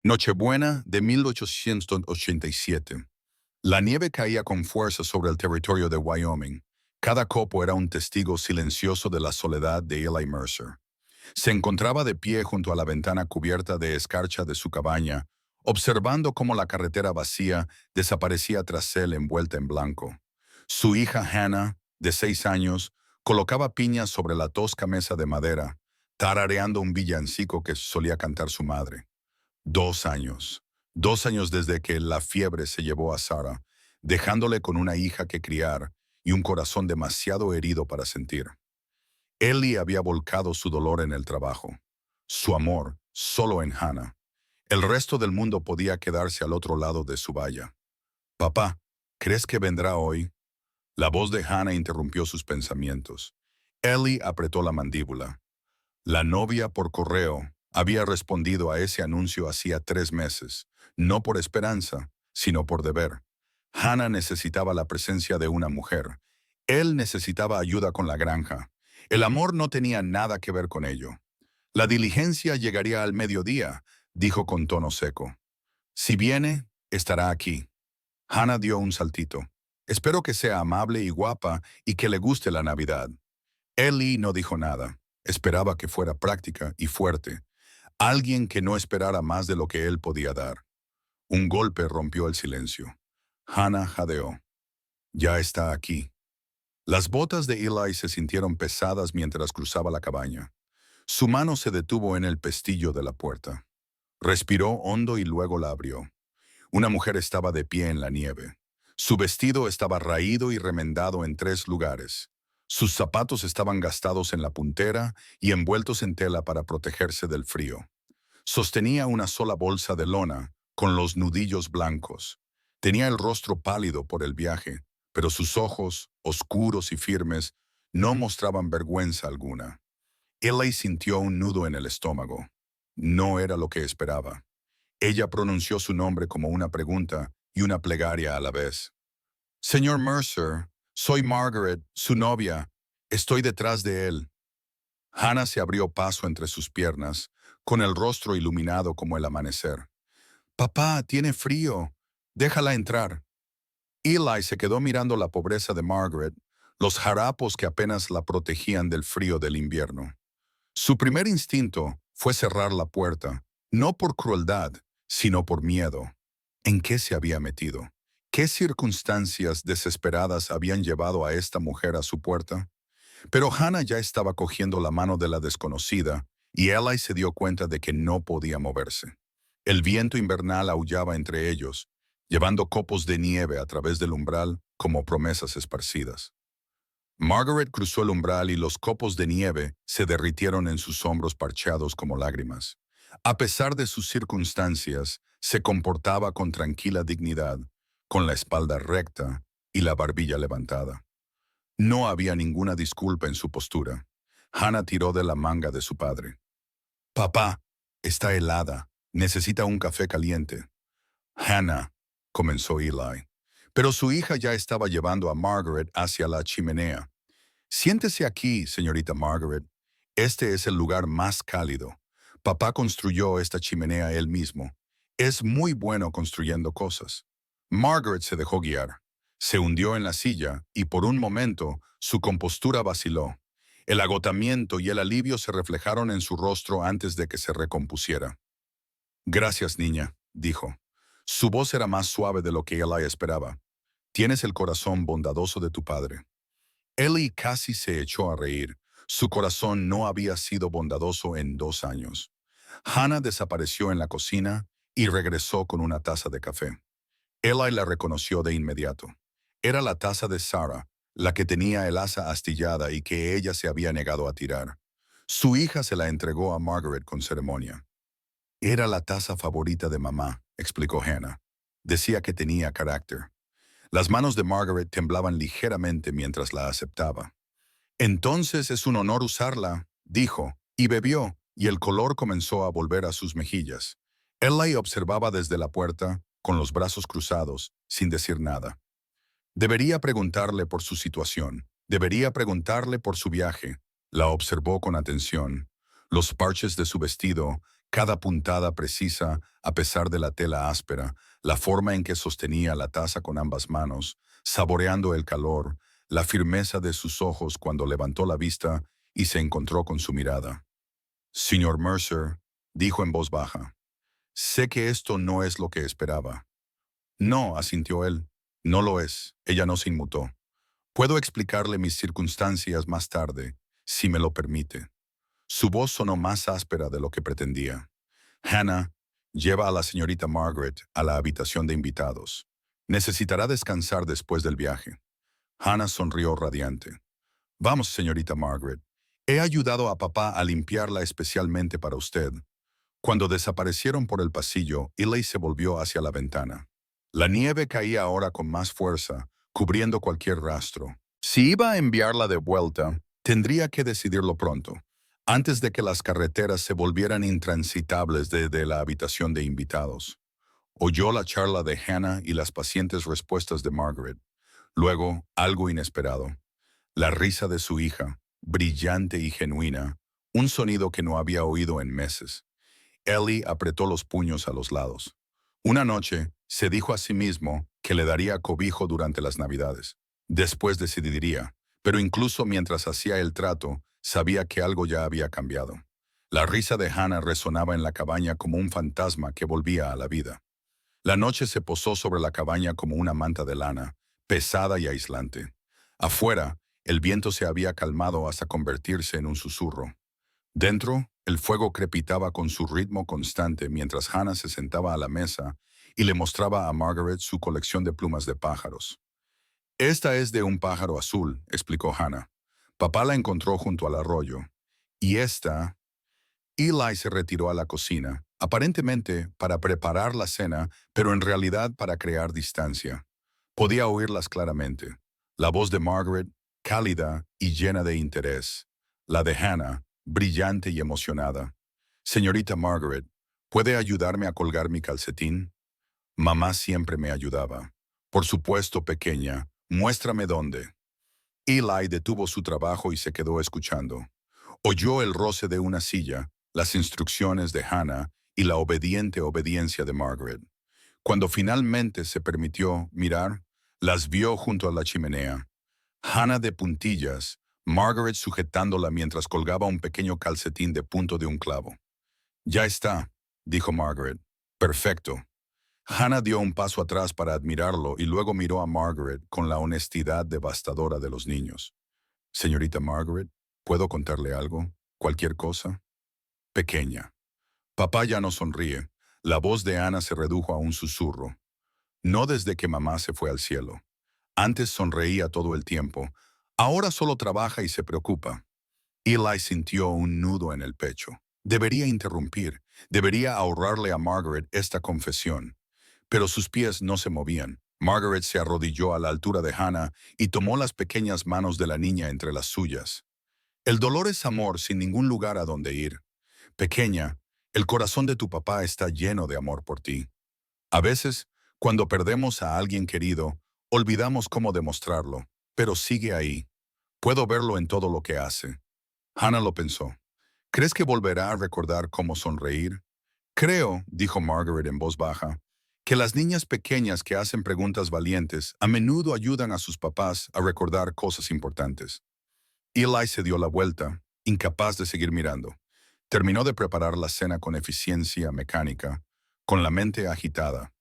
Nochebuena de 1887. La nieve caía con fuerza sobre el territorio de Wyoming. Cada copo era un testigo silencioso de la soledad de Eli Mercer. Se encontraba de pie junto a la ventana cubierta de escarcha de su cabaña, observando cómo la carretera vacía desaparecía tras él envuelta en blanco. Su hija Hannah, de 6 años, colocaba piñas sobre la tosca mesa de madera, tarareando un villancico que solía cantar su madre. 2 años. 2 años desde que la fiebre se llevó a Sarah, dejándole con una hija que criar y un corazón demasiado herido para sentir. Ellie había volcado su dolor en el trabajo, su amor solo en Hannah. El resto del mundo podía quedarse al otro lado de su valla. Papá, ¿crees que vendrá hoy? La voz de Hannah interrumpió sus pensamientos. Ellie apretó la mandíbula. La novia por correo había respondido a ese anuncio hacía 3 meses, no por esperanza, sino por deber. Hannah necesitaba la presencia de una mujer. Él necesitaba ayuda con la granja. El amor no tenía nada que ver con ello. La diligencia llegaría al mediodía, dijo con tono seco. Si viene, estará aquí. Hannah dio un saltito. Espero que sea amable y guapa y que le guste la Navidad. Ellie no dijo nada. Esperaba que fuera práctica y fuerte. Alguien que no esperara más de lo que él podía dar. Un golpe rompió el silencio. Hannah jadeó. Ya está aquí. Las botas de Eli se sintieron pesadas mientras cruzaba la cabaña. Su mano se detuvo en el pestillo de la puerta. Respiró hondo y luego la abrió. Una mujer estaba de pie en la nieve. Su vestido estaba raído y remendado en 3 lugares. Sus zapatos estaban gastados en la puntera y envueltos en tela para protegerse del frío. Sostenía una sola bolsa de lona, con los nudillos blancos. Tenía el rostro pálido por el viaje, pero sus ojos, oscuros y firmes, no mostraban vergüenza alguna. Eli sintió un nudo en el estómago. No era lo que esperaba. Ella pronunció su nombre como una pregunta y una plegaria a la vez. Señor Mercer, soy Margaret, su novia. Estoy detrás de él. Hannah se abrió paso entre sus piernas, con el rostro iluminado como el amanecer. Papá, tiene frío. Déjala entrar. Eli se quedó mirando la pobreza de Margaret, los harapos que apenas la protegían del frío del invierno. Su primer instinto fue cerrar la puerta, no por crueldad, sino por miedo. ¿En qué se había metido? ¿Qué circunstancias desesperadas habían llevado a esta mujer a su puerta? Pero Hannah ya estaba cogiendo la mano de la desconocida y Eli se dio cuenta de que no podía moverse. El viento invernal aullaba entre ellos, llevando copos de nieve a través del umbral como promesas esparcidas. Margaret cruzó el umbral y los copos de nieve se derritieron en sus hombros parchados como lágrimas. A pesar de sus circunstancias, se comportaba con tranquila dignidad, con la espalda recta y la barbilla levantada. No había ninguna disculpa en su postura. Hannah tiró de la manga de su padre. Papá, está helada. Necesita un café caliente. Hannah, comenzó Eli. Pero su hija ya estaba llevando a Margaret hacia la chimenea. Siéntese aquí, señorita Margaret. Este es el lugar más cálido. Papá construyó esta chimenea él mismo. Es muy bueno construyendo cosas. Margaret se dejó guiar. Se hundió en la silla y por un momento su compostura vaciló. El agotamiento y el alivio se reflejaron en su rostro antes de que se recompusiera. Gracias, niña, dijo. Su voz era más suave de lo que Eli esperaba. Tienes el corazón bondadoso de tu padre. Ellie casi se echó a reír. Su corazón no había sido bondadoso en 2 años. Hannah desapareció en la cocina y regresó con una taza de café. Eli la reconoció de inmediato. Era la taza de Sarah, la que tenía el asa astillada y que ella se había negado a tirar. Su hija se la entregó a Margaret con ceremonia. Era la taza favorita de mamá, explicó Hannah. Decía que tenía carácter. Las manos de Margaret temblaban ligeramente mientras la aceptaba. Entonces es un honor usarla, dijo, y bebió, y el color comenzó a volver a sus mejillas. Eli observaba desde la puerta, con los brazos cruzados, sin decir nada. Debería preguntarle por su situación, debería preguntarle por su viaje. La observó con atención. Los parches de su vestido, Cada puntada precisa, a pesar de la tela áspera, la forma en que sostenía la taza con ambas manos, saboreando el calor, la firmeza de sus ojos cuando levantó la vista y se encontró con su mirada. Señor Mercer, dijo en voz baja, sé que esto no es lo que esperaba. No, asintió él. No lo es. Ella no se inmutó. Puedo explicarle mis circunstancias más tarde, si me lo permite. Su voz sonó más áspera de lo que pretendía. Hannah, lleva a la señorita Margaret a la habitación de invitados. Necesitará descansar después del viaje. Hannah sonrió radiante. Vamos, señorita Margaret. He ayudado a papá a limpiarla especialmente para usted. Cuando desaparecieron por el pasillo, Eli se volvió hacia la ventana. La nieve caía ahora con más fuerza, cubriendo cualquier rastro. Si iba a enviarla de vuelta, tendría que decidirlo pronto, antes de que las carreteras se volvieran intransitables desde la habitación de invitados. Oyó la charla de Hannah y las pacientes respuestas de Margaret. Luego, algo inesperado. La risa de su hija, brillante y genuina, un sonido que no había oído en meses. Ellie apretó los puños a los lados. Una noche, se dijo a sí mismo que le daría cobijo durante las Navidades. Después decidiría, pero incluso mientras hacía el trato, sabía que algo ya había cambiado. La risa de Hannah resonaba en la cabaña como un fantasma que volvía a la vida. La noche se posó sobre la cabaña como una manta de lana, pesada y aislante. Afuera, el viento se había calmado hasta convertirse en un susurro. Dentro, el fuego crepitaba con su ritmo constante mientras Hannah se sentaba a la mesa y le mostraba a Margaret su colección de plumas de pájaros. Esta es de un pájaro azul, explicó Hannah. Papá la encontró junto al arroyo. Y esta... Eli se retiró a la cocina, aparentemente para preparar la cena, pero en realidad para crear distancia. Podía oírlas claramente. La voz de Margaret, cálida y llena de interés. La de Hannah, brillante y emocionada. Señorita Margaret, ¿puede ayudarme a colgar mi calcetín? Mamá siempre me ayudaba. Por supuesto, pequeña, muéstrame dónde. Eli detuvo su trabajo y se quedó escuchando. Oyó el roce de una silla, las instrucciones de Hannah y la obediente obediencia de Margaret. Cuando finalmente se permitió mirar, las vio junto a la chimenea. Hannah de puntillas, Margaret sujetándola mientras colgaba un pequeño calcetín de punto de un clavo. Ya está, dijo Margaret. Perfecto. Hannah dio un paso atrás para admirarlo y luego miró a Margaret con la honestidad devastadora de los niños. Señorita Margaret, ¿puedo contarle algo? ¿Cualquier cosa? Pequeña. Papá ya no sonríe. La voz de Ana se redujo a un susurro. No desde que mamá se fue al cielo. Antes sonreía todo el tiempo. Ahora solo trabaja y se preocupa. Eli sintió un nudo en el pecho. Debería interrumpir. Debería ahorrarle a Margaret esta confesión. Pero sus pies no se movían. Margaret se arrodilló a la altura de Hannah y tomó las pequeñas manos de la niña entre las suyas. El dolor es amor sin ningún lugar a donde ir. Pequeña, el corazón de tu papá está lleno de amor por ti. A veces, cuando perdemos a alguien querido, olvidamos cómo demostrarlo, pero sigue ahí. Puedo verlo en todo lo que hace. Hannah lo pensó. ¿Crees que volverá a recordar cómo sonreír? Creo, dijo Margaret en voz baja, que las niñas pequeñas que hacen preguntas valientes a menudo ayudan a sus papás a recordar cosas importantes. Eli se dio la vuelta, incapaz de seguir mirando. Terminó de preparar la cena con eficiencia mecánica, con la mente agitada.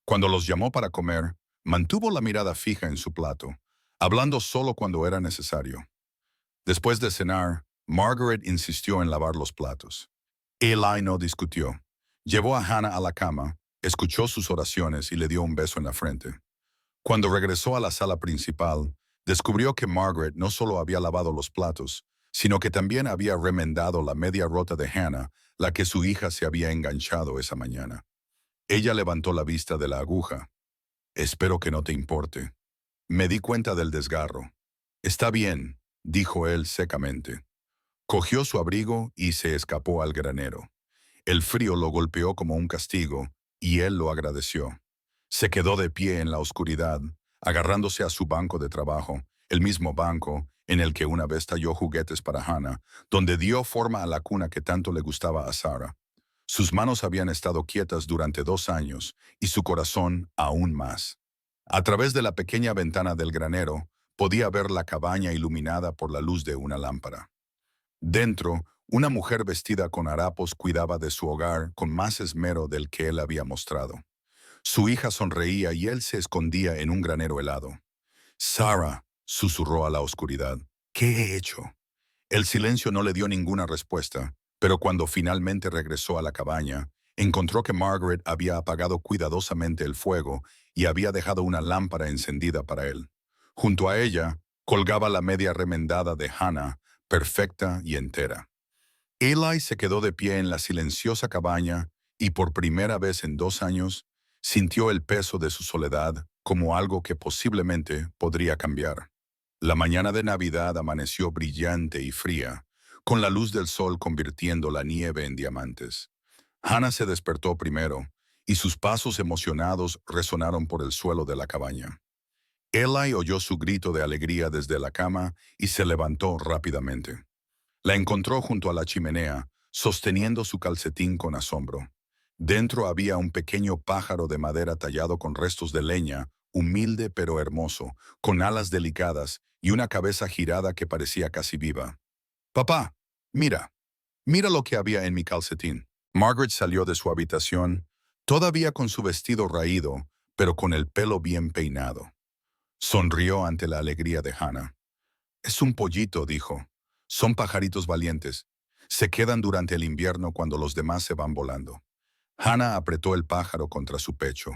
Cuando los llamó para comer, mantuvo la mirada fija en su plato, hablando solo cuando era necesario. Después de cenar, Margaret insistió en lavar los platos. Eli no discutió. Llevó a Hannah a la cama, escuchó sus oraciones y le dio un beso en la frente. Cuando regresó a la sala principal, descubrió que Margaret no solo había lavado los platos, sino que también había remendado la media rota de Hannah, la que su hija se había enganchado esa mañana. Ella levantó la vista de la aguja. Espero que no te importe. Me di cuenta del desgarro. Está bien, dijo él secamente. Cogió su abrigo y se escapó al granero. El frío lo golpeó como un castigo, y él lo agradeció. Se quedó de pie en la oscuridad, agarrándose a su banco de trabajo, el mismo banco en el que una vez talló juguetes para Hannah, donde dio forma a la cuna que tanto le gustaba a Sarah. Sus manos habían estado quietas durante 2 años y su corazón aún más. A través de la pequeña ventana del granero, podía ver la cabaña iluminada por la luz de una lámpara. Dentro, una mujer vestida con harapos cuidaba de su hogar con más esmero del que él había mostrado. Su hija sonreía y él se escondía en un granero helado. Sarah, susurró a la oscuridad, ¿qué he hecho? El silencio no le dio ninguna respuesta, pero cuando finalmente regresó a la cabaña, encontró que Margaret había apagado cuidadosamente el fuego y había dejado una lámpara encendida para él. Junto a ella, colgaba la media remendada de Hannah, perfecta y entera. Eli se quedó de pie en la silenciosa cabaña y por primera vez en 2 años sintió el peso de su soledad como algo que posiblemente podría cambiar. La mañana de Navidad amaneció brillante y fría, con la luz del sol convirtiendo la nieve en diamantes. Hannah se despertó primero, y sus pasos emocionados resonaron por el suelo de la cabaña. Eli oyó su grito de alegría desde la cama y se levantó rápidamente. La encontró junto a la chimenea, sosteniendo su calcetín con asombro. Dentro había un pequeño pájaro de madera tallado con restos de leña, humilde pero hermoso, con alas delicadas y una cabeza girada que parecía casi viva. «Papá, mira, mira lo que había en mi calcetín». Margaret salió de su habitación, todavía con su vestido raído, pero con el pelo bien peinado. Sonrió ante la alegría de Hannah. «Es un pollito», dijo. «Son pajaritos valientes. Se quedan durante el invierno cuando los demás se van volando». Hannah apretó el pájaro contra su pecho.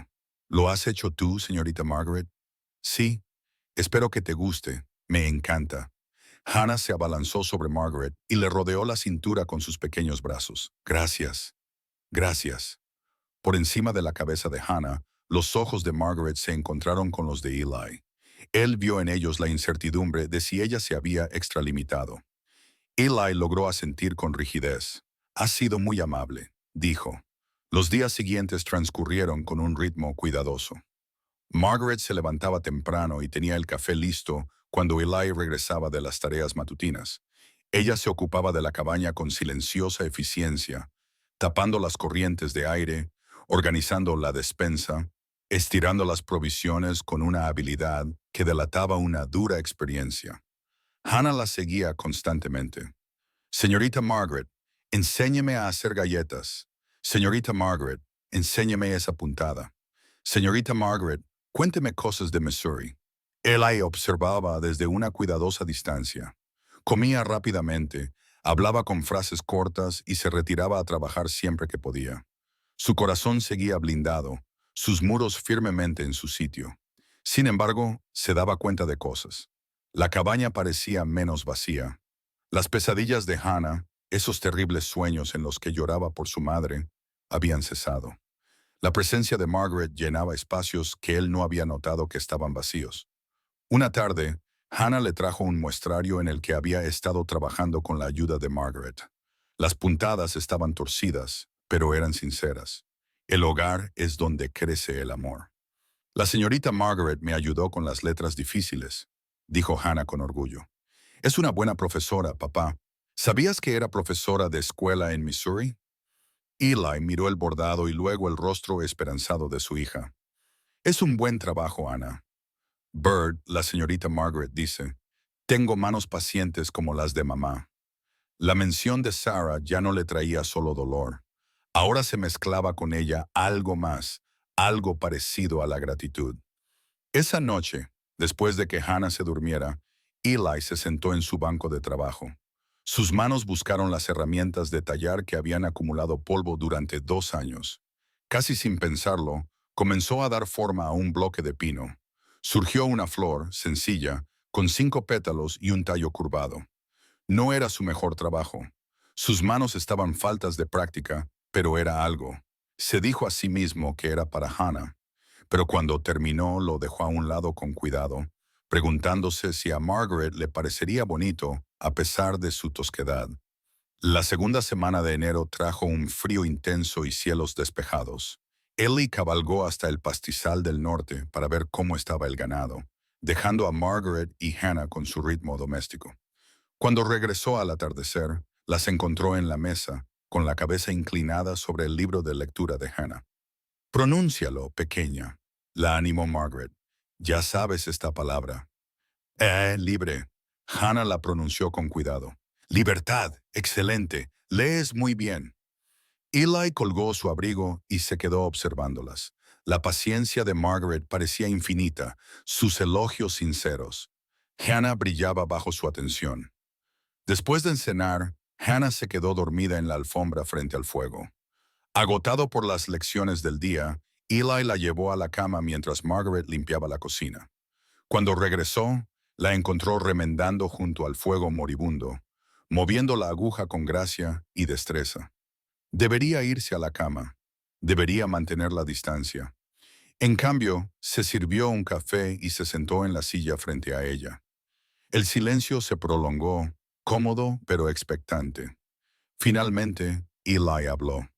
«¿Lo has hecho tú, señorita Margaret?» «Sí. Espero que te guste. Me encanta». Hannah se abalanzó sobre Margaret y le rodeó la cintura con sus pequeños brazos. «Gracias. Gracias». Por encima de la cabeza de Hannah, los ojos de Margaret se encontraron con los de Eli. Él vio en ellos la incertidumbre de si ella se había extralimitado. Eli logró asentir con rigidez. «Has sido muy amable», dijo. Los días siguientes transcurrieron con un ritmo cuidadoso. Margaret se levantaba temprano y tenía el café listo cuando Eli regresaba de las tareas matutinas. Ella se ocupaba de la cabaña con silenciosa eficiencia, tapando las corrientes de aire, organizando la despensa, estirando las provisiones con una habilidad que delataba una dura experiencia. Hannah la seguía constantemente. «Señorita Margaret, enséñeme a hacer galletas. Señorita Margaret, enséñeme esa puntada. Señorita Margaret, cuénteme cosas de Missouri». Eli observaba desde una cuidadosa distancia. Comía rápidamente, hablaba con frases cortas y se retiraba a trabajar siempre que podía. Su corazón seguía blindado, sus muros firmemente en su sitio. Sin embargo, se daba cuenta de cosas. La cabaña parecía menos vacía. Las pesadillas de Hannah, esos terribles sueños en los que lloraba por su madre, habían cesado. La presencia de Margaret llenaba espacios que él no había notado que estaban vacíos. Una tarde, Hannah le trajo un muestrario en el que había estado trabajando con la ayuda de Margaret. Las puntadas estaban torcidas, pero eran sinceras. El hogar es donde crece el amor. «La señorita Margaret me ayudó con las letras difíciles», dijo Hannah con orgullo. «Es una buena profesora, papá. ¿Sabías que era profesora de escuela en Missouri?» Eli miró el bordado y luego el rostro esperanzado de su hija. «Es un buen trabajo, Ana». Bird, la señorita Margaret, dice, «Tengo manos pacientes como las de mamá». La mención de Sarah ya no le traía solo dolor. Ahora se mezclaba con ella algo más, algo parecido a la gratitud. Esa noche, después de que Hannah se durmiera, Eli se sentó en su banco de trabajo. Sus manos buscaron las herramientas de tallar que habían acumulado polvo durante 2 años. Casi sin pensarlo, comenzó a dar forma a un bloque de pino. Surgió una flor, sencilla, con 5 pétalos y un tallo curvado. No era su mejor trabajo. Sus manos estaban faltas de práctica, pero era algo. Se dijo a sí mismo que era para Hannah, pero cuando terminó lo dejó a un lado con cuidado, preguntándose si a Margaret le parecería bonito a pesar de su tosquedad. La segunda semana de enero trajo un frío intenso y cielos despejados. Ellie cabalgó hasta el pastizal del norte para ver cómo estaba el ganado, dejando a Margaret y Hannah con su ritmo doméstico. Cuando regresó al atardecer, las encontró en la mesa, con la cabeza inclinada sobre el libro de lectura de Hannah. «Pronúncialo, pequeña», la animó Margaret. «Ya sabes esta palabra». Libre». Hannah la pronunció con cuidado. «Libertad, excelente. Lees muy bien». Eli colgó su abrigo y se quedó observándolas. La paciencia de Margaret parecía infinita, sus elogios sinceros. Hannah brillaba bajo su atención. Después de cenar, Hannah se quedó dormida en la alfombra frente al fuego. Agotado por las lecciones del día, Eli la llevó a la cama mientras Margaret limpiaba la cocina. Cuando regresó, la encontró remendando junto al fuego moribundo, moviendo la aguja con gracia y destreza. Debería irse a la cama. Debería mantener la distancia. En cambio, se sirvió un café y se sentó en la silla frente a ella. El silencio se prolongó, cómodo pero expectante. Finalmente, Eli habló.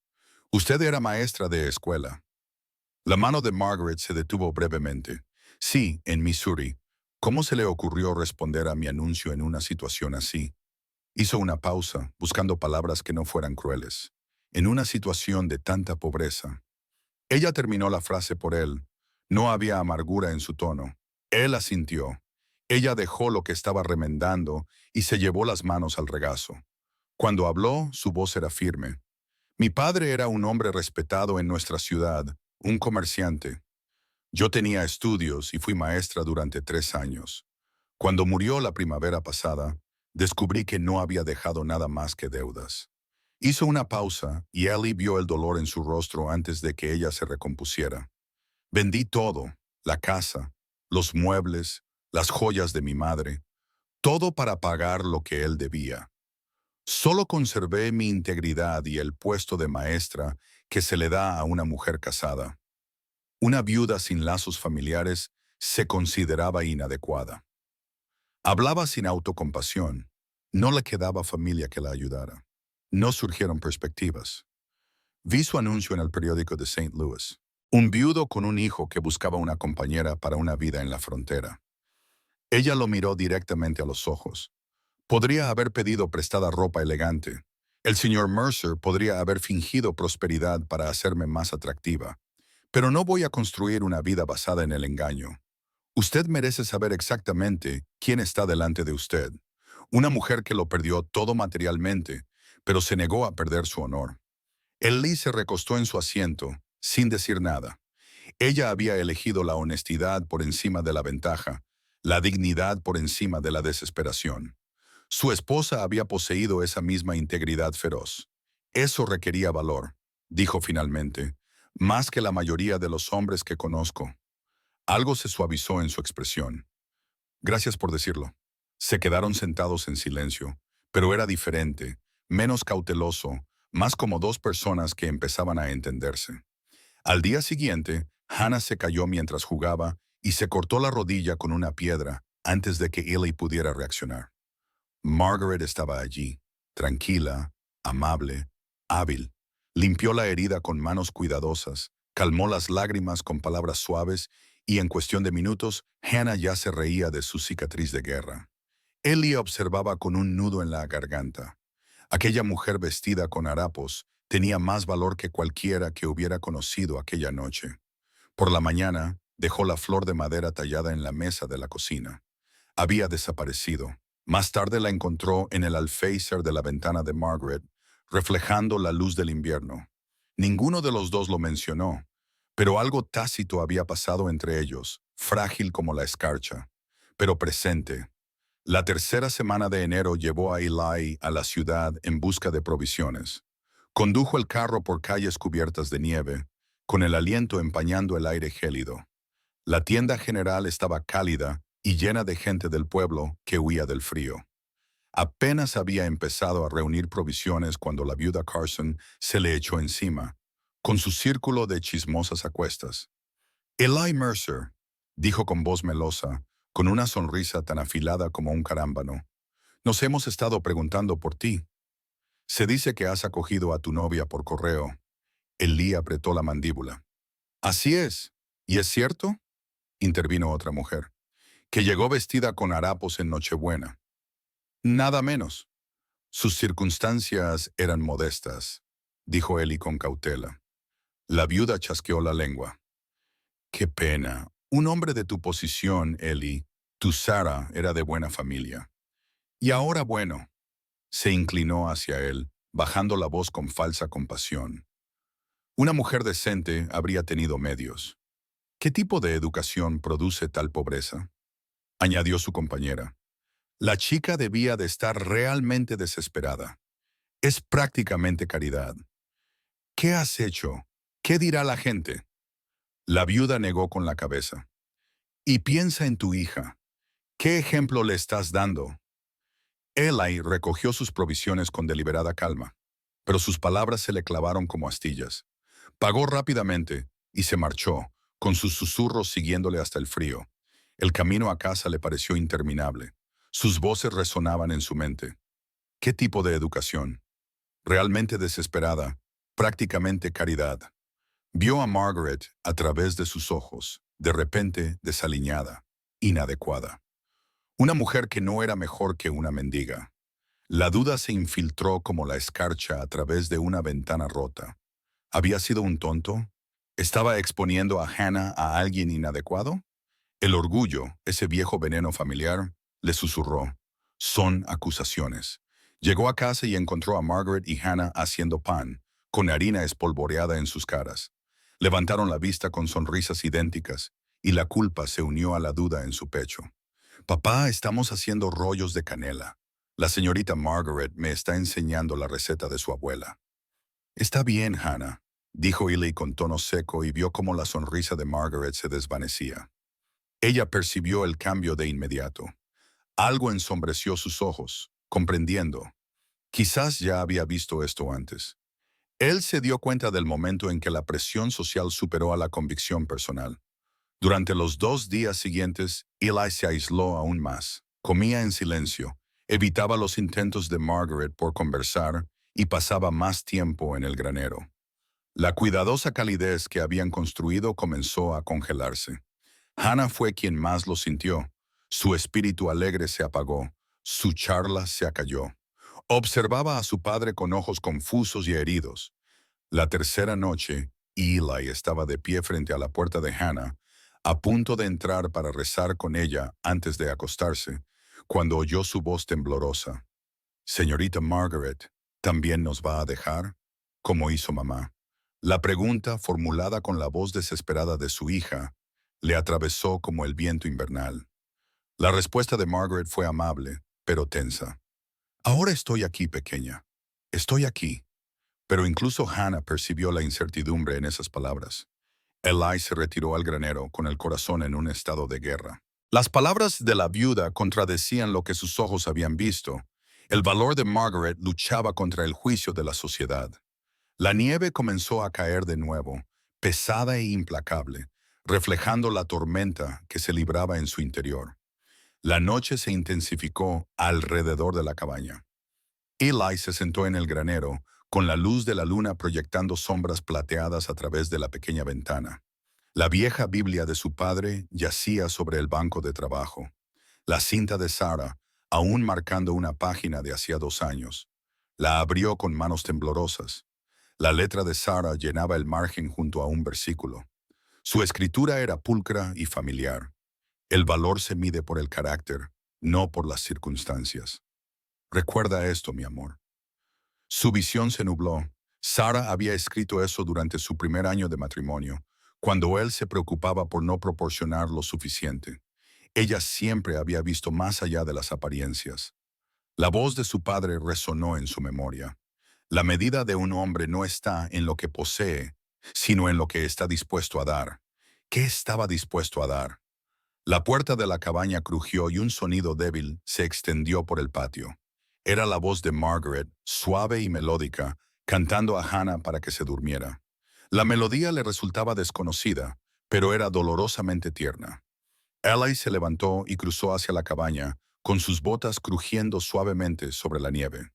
«Usted era maestra de escuela». La mano de Margaret se detuvo brevemente. «Sí, en Missouri. ¿Cómo se le ocurrió responder a mi anuncio en una situación así?» Hizo una pausa, buscando palabras que no fueran crueles. «En una situación de tanta pobreza». Ella terminó la frase por él. No había amargura en su tono. Él asintió. Ella dejó lo que estaba remendando y se llevó las manos al regazo. Cuando habló, su voz era firme. «Mi padre era un hombre respetado en nuestra ciudad, un comerciante. Yo tenía estudios y fui maestra durante 3 años. Cuando murió la primavera pasada, descubrí que no había dejado nada más que deudas». Hizo una pausa y Ellie vio el dolor en su rostro antes de que ella se recompusiera. «Vendí todo, la casa, los muebles, las joyas de mi madre, todo para pagar lo que él debía. Solo conservé mi integridad y el puesto de maestra que se le da a una mujer casada. Una viuda sin lazos familiares se consideraba inadecuada. Hablaba sin autocompasión. No le quedaba familia que la ayudara. No surgieron perspectivas. Vi su anuncio en el periódico de St. Louis. Un viudo con un hijo que buscaba una compañera para una vida en la frontera. Ella lo miró directamente a los ojos. Podría haber pedido prestada ropa elegante. El señor Mercer podría haber fingido prosperidad para hacerme más atractiva. Pero no voy a construir una vida basada en el engaño. Usted merece saber exactamente quién está delante de usted. Una mujer que lo perdió todo materialmente, pero se negó a perder su honor. Ellie se recostó en su asiento, sin decir nada. Ella había elegido la honestidad por encima de la ventaja, la dignidad por encima de la desesperación. Su esposa había poseído esa misma integridad feroz. «Eso requería valor», dijo finalmente, «más que la mayoría de los hombres que conozco». Algo se suavizó en su expresión. «Gracias por decirlo». Se quedaron sentados en silencio, pero era diferente, menos cauteloso, más como dos personas que empezaban a entenderse. Al día siguiente, Hannah se cayó mientras jugaba y se cortó la rodilla con una piedra antes de que Ellie pudiera reaccionar. Margaret estaba allí, tranquila, amable, hábil. Limpió la herida con manos cuidadosas, calmó las lágrimas con palabras suaves y en cuestión de minutos, Hannah ya se reía de su cicatriz de guerra. Ellie observaba con un nudo en la garganta. Aquella mujer vestida con harapos tenía más valor que cualquiera que hubiera conocido aquella noche. Por la mañana, dejó la flor de madera tallada en la mesa de la cocina. Había desaparecido. Más tarde la encontró en el alféizar de la ventana de Margaret, reflejando la luz del invierno. Ninguno de los dos lo mencionó, pero algo tácito había pasado entre ellos, frágil como la escarcha, pero presente. La tercera semana de enero llevó a Eli a la ciudad en busca de provisiones. Condujo el carro por calles cubiertas de nieve, con el aliento empañando el aire gélido. La tienda general estaba cálida y llena de gente del pueblo que huía del frío. Apenas había empezado a reunir provisiones cuando la viuda Carson se le echó encima, con su círculo de chismosas acuestas. «Eli Mercer», dijo con voz melosa, con una sonrisa tan afilada como un carámbano, «nos hemos estado preguntando por ti. Se dice que has acogido a tu novia por correo». Eli apretó la mandíbula. «Así es. ¿Y es cierto?», intervino otra mujer, «que llegó vestida con harapos en Nochebuena». «Nada menos». Sus circunstancias eran modestas, dijo Eli con cautela. La viuda chasqueó la lengua. Qué pena. Un hombre de tu posición, Eli, tu Sara, era de buena familia. Y ahora bueno, se inclinó hacia él, bajando la voz con falsa compasión. Una mujer decente habría tenido medios. ¿Qué tipo de educación produce tal pobreza? Añadió su compañera. La chica debía de estar realmente desesperada. Es prácticamente caridad. ¿Qué has hecho? ¿Qué dirá la gente? La viuda negó con la cabeza. Y piensa en tu hija. ¿Qué ejemplo le estás dando? Eli recogió sus provisiones con deliberada calma, pero sus palabras se le clavaron como astillas. Pagó rápidamente y se marchó, con sus susurros siguiéndole hasta el frío. El camino a casa le pareció interminable. Sus voces resonaban en su mente. ¿Qué tipo de educación? Realmente desesperada, prácticamente caridad. Vio a Margaret a través de sus ojos, de repente desaliñada, inadecuada. Una mujer que no era mejor que una mendiga. La duda se infiltró como la escarcha a través de una ventana rota. ¿Había sido un tonto? ¿Estaba exponiendo a Hannah a alguien inadecuado? El orgullo, ese viejo veneno familiar, le susurró. Son acusaciones. Llegó a casa y encontró a Margaret y Hannah haciendo pan, con harina espolvoreada en sus caras. Levantaron la vista con sonrisas idénticas, y la culpa se unió a la duda en su pecho. Papá, estamos haciendo rollos de canela. La señorita Margaret me está enseñando la receta de su abuela. Está bien, Hannah, dijo Ely con tono seco y vio cómo la sonrisa de Margaret se desvanecía. Ella percibió el cambio de inmediato. Algo ensombreció sus ojos, comprendiendo. Quizás ya había visto esto antes. Él se dio cuenta del momento en que la presión social superó a la convicción personal. Durante los 2 días siguientes, Eli se aisló aún más. Comía en silencio, evitaba los intentos de Margaret por conversar y pasaba más tiempo en el granero. La cuidadosa calidez que habían construido comenzó a congelarse. Hannah fue quien más lo sintió. Su espíritu alegre se apagó, su charla se acalló. Observaba a su padre con ojos confusos y heridos. La tercera noche, Eli estaba de pie frente a la puerta de Hannah, a punto de entrar para rezar con ella antes de acostarse, cuando oyó su voz temblorosa. Señorita Margaret, ¿también nos va a dejar? Como hizo mamá. La pregunta, formulada con la voz desesperada de su hija, le atravesó como el viento invernal. La respuesta de Margaret fue amable, pero tensa. Ahora estoy aquí, pequeña. Estoy aquí. Pero incluso Hannah percibió la incertidumbre en esas palabras. Eli se retiró al granero con el corazón en un estado de guerra. Las palabras de la viuda contradecían lo que sus ojos habían visto. El valor de Margaret luchaba contra el juicio de la sociedad. La nieve comenzó a caer de nuevo, pesada e implacable, reflejando la tormenta que se libraba en su interior. La noche se intensificó alrededor de la cabaña. Eli se sentó en el granero, con la luz de la luna proyectando sombras plateadas a través de la pequeña ventana. La vieja Biblia de su padre yacía sobre el banco de trabajo. La cinta de Sara, aún marcando una página de hacía 2 años. La abrió con manos temblorosas. La letra de Sara llenaba el margen junto a un versículo. Su escritura era pulcra y familiar. El valor se mide por el carácter, no por las circunstancias. Recuerda esto, mi amor. Su visión se nubló. Sara había escrito eso durante su primer año de matrimonio, cuando él se preocupaba por no proporcionar lo suficiente. Ella siempre había visto más allá de las apariencias. La voz de su padre resonó en su memoria. La medida de un hombre no está en lo que posee, sino en lo que está dispuesto a dar. ¿Qué estaba dispuesto a dar? La puerta de la cabaña crujió y un sonido débil se extendió por el patio. Era la voz de Margaret, suave y melódica, cantando a Hannah para que se durmiera. La melodía le resultaba desconocida, pero era dolorosamente tierna. Eli se levantó y cruzó hacia la cabaña, con sus botas crujiendo suavemente sobre la nieve.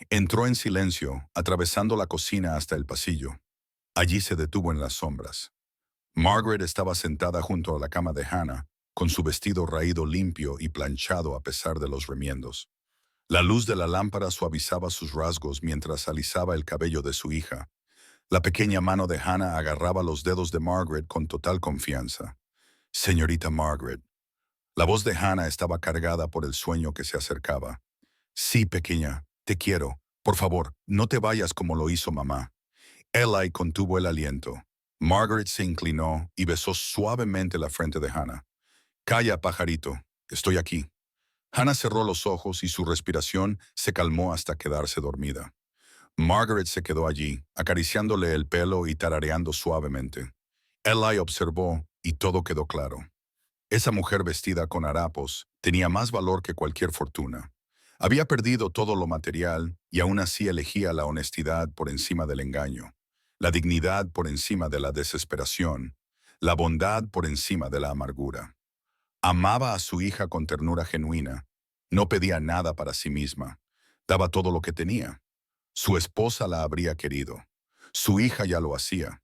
Entró en silencio, atravesando la cocina hasta el pasillo. Allí se detuvo en las sombras. Margaret estaba sentada junto a la cama de Hannah, con su vestido raído limpio y planchado a pesar de los remiendos. La luz de la lámpara suavizaba sus rasgos mientras alisaba el cabello de su hija. La pequeña mano de Hannah agarraba los dedos de Margaret con total confianza. Señorita Margaret. La voz de Hannah estaba cargada por el sueño que se acercaba. Sí, pequeña, te quiero. Por favor, no te vayas como lo hizo mamá. Eli contuvo el aliento. Margaret se inclinó y besó suavemente la frente de Hannah. Calla, pajarito. Estoy aquí. Hannah cerró los ojos y su respiración se calmó hasta quedarse dormida. Margaret se quedó allí, acariciándole el pelo y tarareando suavemente. Eli observó y todo quedó claro. Esa mujer vestida con harapos tenía más valor que cualquier fortuna. Había perdido todo lo material y aún así elegía la honestidad por encima del engaño, la dignidad por encima de la desesperación, la bondad por encima de la amargura. Amaba a su hija con ternura genuina. No pedía nada para sí misma. Daba todo lo que tenía. Su esposa la habría querido. Su hija ya lo hacía.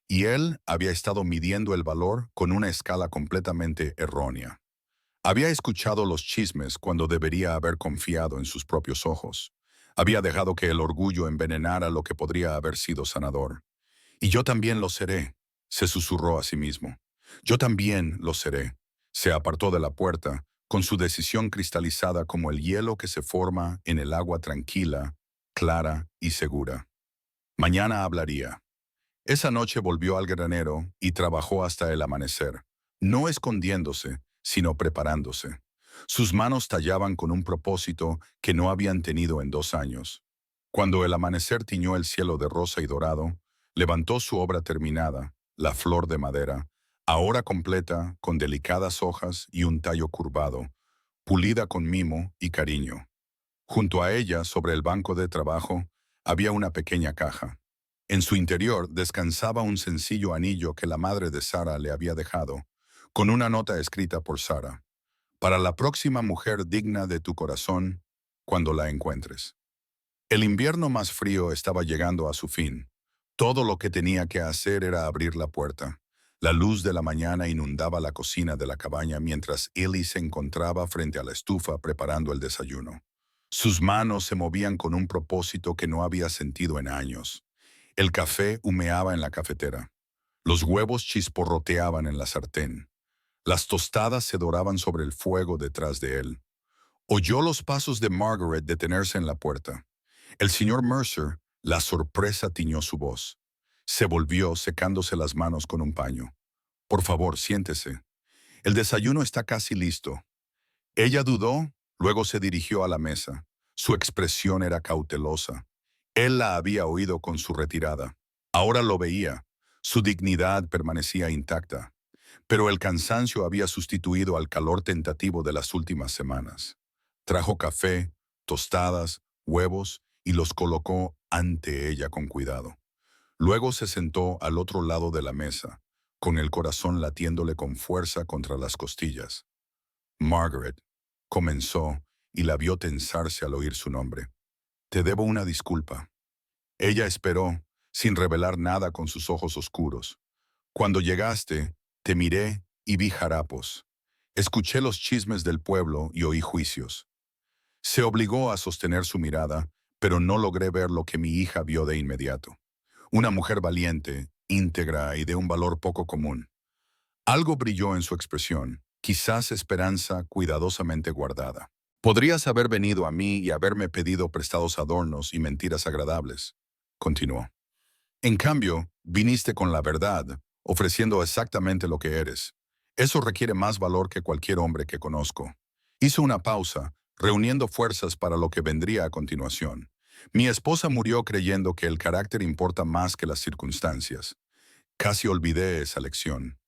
Y él había estado midiendo el valor con una escala completamente errónea. Había escuchado los chismes cuando debería haber confiado en sus propios ojos. Había dejado que el orgullo envenenara lo que podría haber sido sanador. Y yo también lo seré, se susurró a sí mismo. Yo también lo seré. Se apartó de la puerta, con su decisión cristalizada como el hielo que se forma en el agua tranquila, clara y segura. Mañana hablaría. Esa noche volvió al granero y trabajó hasta el amanecer, no escondiéndose, sino preparándose. Sus manos tallaban con un propósito que no habían tenido en 2 años. Cuando el amanecer tiñó el cielo de rosa y dorado, levantó su obra terminada, la flor de madera, ahora completa, con delicadas hojas y un tallo curvado, pulida con mimo y cariño. Junto a ella, sobre el banco de trabajo, había una pequeña caja. En su interior descansaba un sencillo anillo que la madre de Sara le había dejado, con una nota escrita por Sara. Para la próxima mujer digna de tu corazón, cuando la encuentres. El invierno más frío estaba llegando a su fin. Todo lo que tenía que hacer era abrir la puerta. La luz de la mañana inundaba la cocina de la cabaña mientras Ellie se encontraba frente a la estufa preparando el desayuno. Sus manos se movían con un propósito que no había sentido en años. El café humeaba en la cafetera. Los huevos chisporroteaban en la sartén. Las tostadas se doraban sobre el fuego detrás de él. Oyó los pasos de Margaret detenerse en la puerta. El señor Mercer, la sorpresa tiñó su voz. Se volvió secándose las manos con un paño. Por favor, siéntese. El desayuno está casi listo. Ella dudó, luego se dirigió a la mesa. Su expresión era cautelosa. Él la había oído con su retirada. Ahora lo veía. Su dignidad permanecía intacta. Pero el cansancio había sustituido al calor tentativo de las últimas semanas. Trajo café, tostadas, huevos y los colocó ante ella con cuidado. Luego se sentó al otro lado de la mesa, con el corazón latiéndole con fuerza contra las costillas. Margaret, comenzó, y la vio tensarse al oír su nombre. Te debo una disculpa. Ella esperó, sin revelar nada con sus ojos oscuros. Cuando llegaste, te miré y vi harapos. Escuché los chismes del pueblo y oí juicios. Se obligó a sostener su mirada, pero no logré ver lo que mi hija vio de inmediato. Una mujer valiente, íntegra y de un valor poco común. Algo brilló en su expresión, quizás esperanza cuidadosamente guardada. Podrías haber venido a mí y haberme pedido prestados adornos y mentiras agradables, continuó. En cambio, viniste con la verdad, ofreciendo exactamente lo que eres. Eso requiere más valor que cualquier hombre que conozco. Hizo una pausa, reuniendo fuerzas para lo que vendría a continuación. Mi esposa murió creyendo que el carácter importa más que las circunstancias. Casi olvidé esa lección.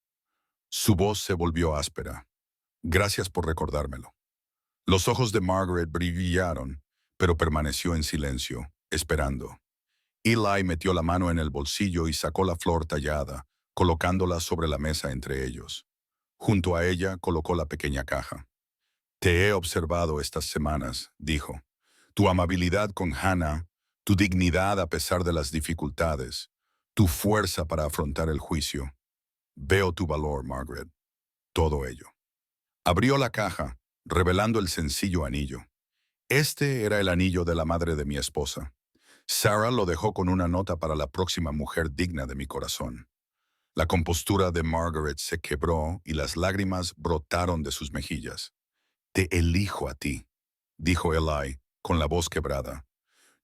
Su voz se volvió áspera. Gracias por recordármelo. Los ojos de Margaret brillaron, pero permaneció en silencio, esperando. Eli metió la mano en el bolsillo y sacó la flor tallada, colocándola sobre la mesa entre ellos. Junto a ella colocó la pequeña caja. Te he observado estas semanas, dijo. Tu amabilidad con Hannah, tu dignidad a pesar de las dificultades, tu fuerza para afrontar el juicio. Veo tu valor, Margaret. Todo ello. Abrió la caja, revelando el sencillo anillo. Este era el anillo de la madre de mi esposa. Sarah lo dejó con una nota para la próxima mujer digna de mi corazón. La compostura de Margaret se quebró y las lágrimas brotaron de sus mejillas. Te elijo a ti, dijo Eli, con la voz quebrada,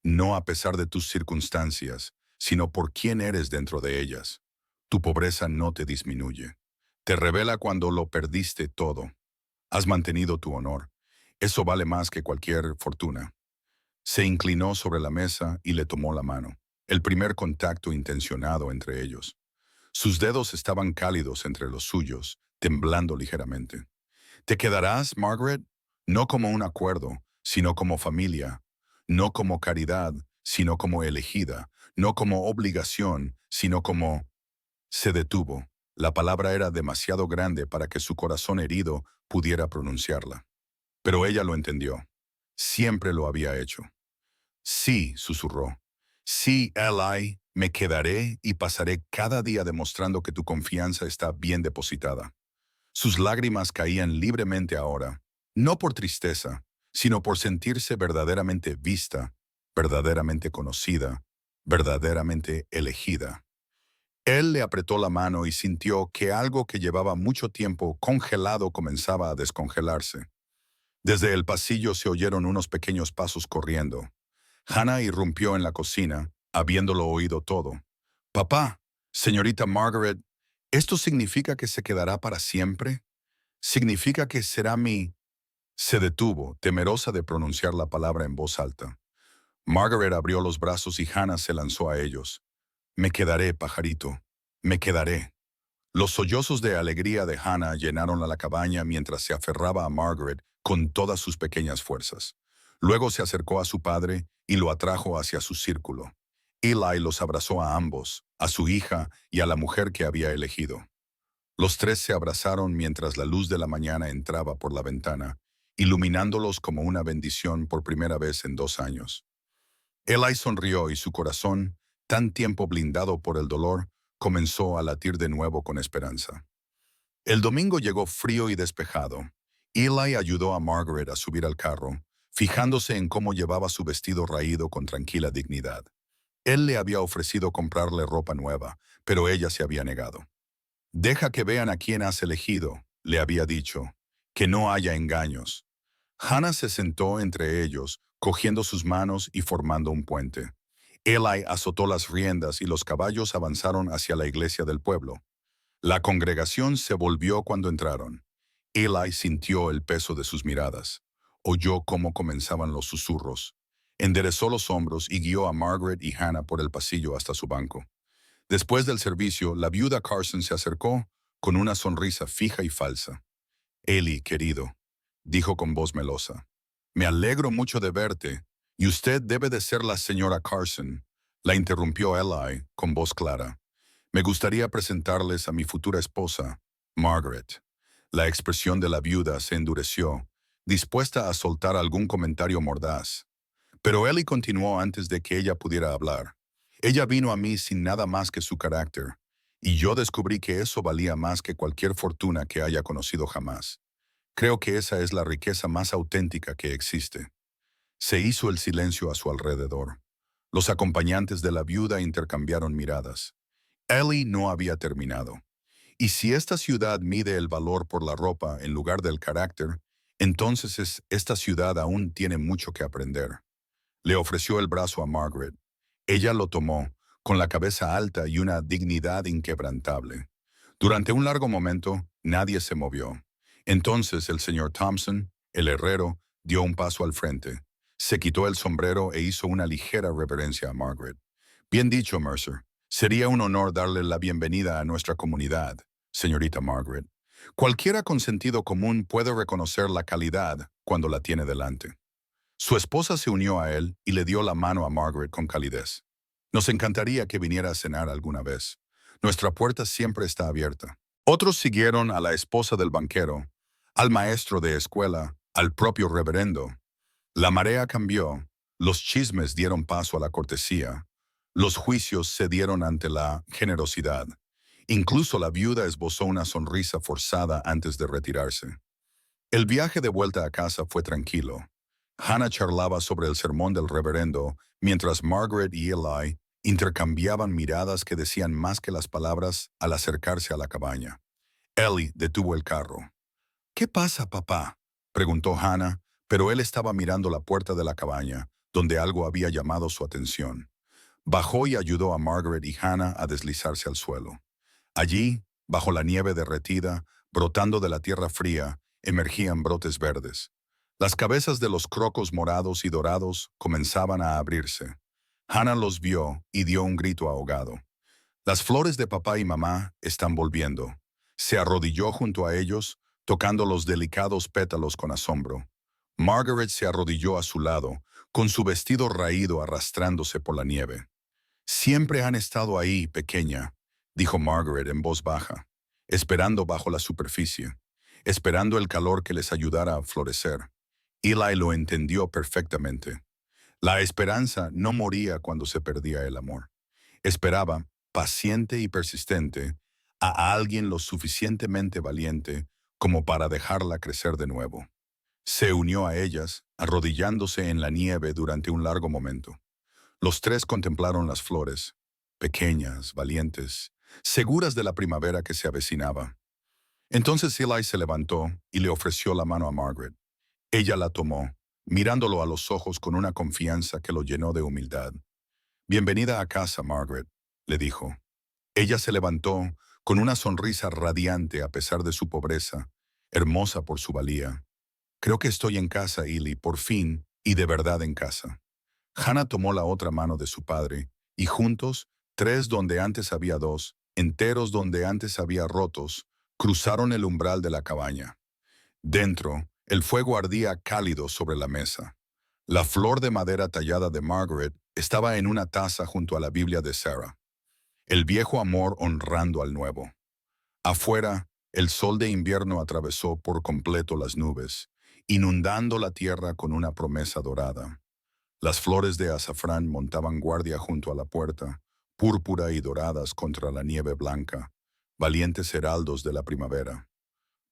no a pesar de tus circunstancias, sino por quién eres dentro de ellas. Tu pobreza no te disminuye. Te revela cuando lo perdiste todo. Has mantenido tu honor. Eso vale más que cualquier fortuna. Se inclinó sobre la mesa y le tomó la mano. El primer contacto intencionado entre ellos. Sus dedos estaban cálidos entre los suyos, temblando ligeramente. ¿Te quedarás, Margaret? No como un acuerdo, sino como familia. No como caridad, sino como elegida. No como obligación, sino como... Se detuvo. La palabra era demasiado grande para que su corazón herido pudiera pronunciarla. Pero ella lo entendió. Siempre lo había hecho. Sí, susurró. Sí, Eli, me quedaré y pasaré cada día demostrando que tu confianza está bien depositada. Sus lágrimas caían libremente ahora, no por tristeza, sino por sentirse verdaderamente vista, verdaderamente conocida, verdaderamente elegida. Él le apretó la mano y sintió que algo que llevaba mucho tiempo congelado comenzaba a descongelarse. Desde el pasillo se oyeron unos pequeños pasos corriendo. Hannah irrumpió en la cocina, habiéndolo oído todo. «Papá, señorita Margaret, ¿esto significa que se quedará para siempre? ¿Significa que será mi...?» Se detuvo, temerosa de pronunciar la palabra en voz alta. Margaret abrió los brazos y Hannah se lanzó a ellos. «Me quedaré, pajarito. Me quedaré». Los sollozos de alegría de Hannah llenaron a la cabaña mientras se aferraba a Margaret con todas sus pequeñas fuerzas. Luego se acercó a su padre y lo atrajo hacia su círculo. Eli los abrazó a ambos, a su hija y a la mujer que había elegido. Los tres se abrazaron mientras la luz de la mañana entraba por la ventana, iluminándolos como una bendición por primera vez en 2 años. Eli sonrió y su corazón, tan tiempo blindado por el dolor, comenzó a latir de nuevo con esperanza. El domingo llegó frío y despejado. Eli ayudó a Margaret a subir al carro, fijándose en cómo llevaba su vestido raído con tranquila dignidad. Él le había ofrecido comprarle ropa nueva, pero ella se había negado. «Deja que vean a quién has elegido», le había dicho, «que no haya engaños». Hannah se sentó entre ellos, cogiendo sus manos y formando un puente. Eli azotó las riendas y los caballos avanzaron hacia la iglesia del pueblo. La congregación se volvió cuando entraron. Eli sintió el peso de sus miradas. Oyó cómo comenzaban los susurros. Enderezó los hombros y guió a Margaret y Hannah por el pasillo hasta su banco. Después del servicio, la viuda Carson se acercó con una sonrisa fija y falsa. «Eli, querido», dijo con voz melosa, «me alegro mucho de verte, y usted debe de ser la señora Carson», la interrumpió Eli con voz clara. «Me gustaría presentarles a mi futura esposa, Margaret». La expresión de la viuda se endureció, dispuesta a soltar algún comentario mordaz. Pero Eli continuó antes de que ella pudiera hablar. «Ella vino a mí sin nada más que su carácter, y yo descubrí que eso valía más que cualquier fortuna que haya conocido jamás. Creo que esa es la riqueza más auténtica que existe». Se hizo el silencio a su alrededor. Los acompañantes de la viuda intercambiaron miradas. Eli no había terminado. «Y si esta ciudad mide el valor por la ropa en lugar del carácter, entonces esta ciudad aún tiene mucho que aprender». Le ofreció el brazo a Margaret. Ella lo tomó, con la cabeza alta y una dignidad inquebrantable. Durante un largo momento, nadie se movió. Entonces el señor Thompson, el herrero, dio un paso al frente. Se quitó el sombrero e hizo una ligera reverencia a Margaret. «Bien dicho, Mercer. Sería un honor darle la bienvenida a nuestra comunidad, señorita Margaret. Cualquiera con sentido común puede reconocer la calidad cuando la tiene delante». Su esposa se unió a él y le dio la mano a Margaret con calidez. «Nos encantaría que viniera a cenar alguna vez. Nuestra puerta siempre está abierta». Otros siguieron a la esposa del banquero, al maestro de escuela, al propio reverendo. La marea cambió, los chismes dieron paso a la cortesía, los juicios cedieron ante la generosidad. Incluso la viuda esbozó una sonrisa forzada antes de retirarse. El viaje de vuelta a casa fue tranquilo. Hannah charlaba sobre el sermón del reverendo, mientras Margaret y Eli intercambiaban miradas que decían más que las palabras al acercarse a la cabaña. Ellie detuvo el carro. ¿Qué pasa, papá?, preguntó Hannah, pero él estaba mirando la puerta de la cabaña, donde algo había llamado su atención. Bajó y ayudó a Margaret y Hannah a deslizarse al suelo. Allí, bajo la nieve derretida, brotando de la tierra fría, emergían brotes verdes. Las cabezas de los crocos morados y dorados comenzaban a abrirse. Hannah los vio y dio un grito ahogado. Las flores de papá y mamá están volviendo. Se arrodilló junto a ellos, tocando los delicados pétalos con asombro. Margaret se arrodilló a su lado, con su vestido raído arrastrándose por la nieve. Siempre han estado ahí, pequeña, dijo Margaret en voz baja, esperando bajo la superficie, esperando el calor que les ayudara a florecer. Eli lo entendió perfectamente. La esperanza no moría cuando se perdía el amor. Esperaba, paciente y persistente, a alguien lo suficientemente valiente como para dejarla crecer de nuevo. Se unió a ellas, arrodillándose en la nieve durante un largo momento. Los tres contemplaron las flores, pequeñas, valientes, seguras de la primavera que se avecinaba. Entonces Eli se levantó y le ofreció la mano a Margaret. Ella la tomó, mirándolo a los ojos con una confianza que lo llenó de humildad. «Bienvenida a casa, Margaret», le dijo. Ella se levantó con una sonrisa radiante a pesar de su pobreza, hermosa por su valía. «Creo que estoy en casa, Eli, por fin, y de verdad en casa». Hannah tomó la otra mano de su padre, y juntos, tres donde antes había dos, enteros donde antes había rotos, cruzaron el umbral de la cabaña. Dentro, el fuego ardía cálido sobre la mesa. La flor de madera tallada de Margaret estaba en una taza junto a la Biblia de Sarah. El viejo amor honrando al nuevo. Afuera, el sol de invierno atravesó por completo las nubes, inundando la tierra con una promesa dorada. Las flores de azafrán montaban guardia junto a la puerta, púrpura y doradas contra la nieve blanca, valientes heraldos de la primavera.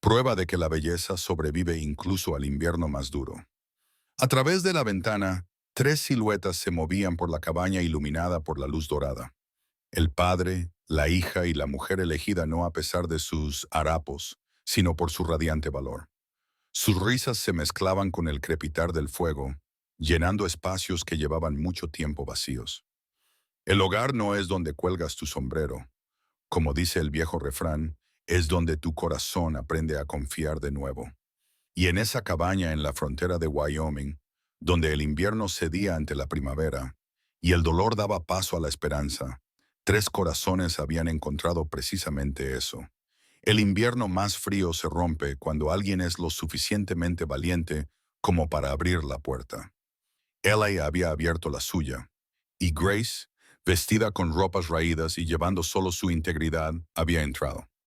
Prueba de que la belleza sobrevive incluso al invierno más duro. A través de la ventana, tres siluetas se movían por la cabaña iluminada por la luz dorada. El padre, la hija y la mujer elegida no a pesar de sus harapos, sino por su radiante valor. Sus risas se mezclaban con el crepitar del fuego, llenando espacios que llevaban mucho tiempo vacíos. El hogar no es donde cuelgas tu sombrero. Como dice el viejo refrán, es donde tu corazón aprende a confiar de nuevo. Y en esa cabaña en la frontera de Wyoming, donde el invierno cedía ante la primavera y el dolor daba paso a la esperanza, tres corazones habían encontrado precisamente eso. El invierno más frío se rompe cuando alguien es lo suficientemente valiente como para abrir la puerta. Ellie había abierto la suya, y Grace, vestida con ropas raídas y llevando solo su integridad, había entrado.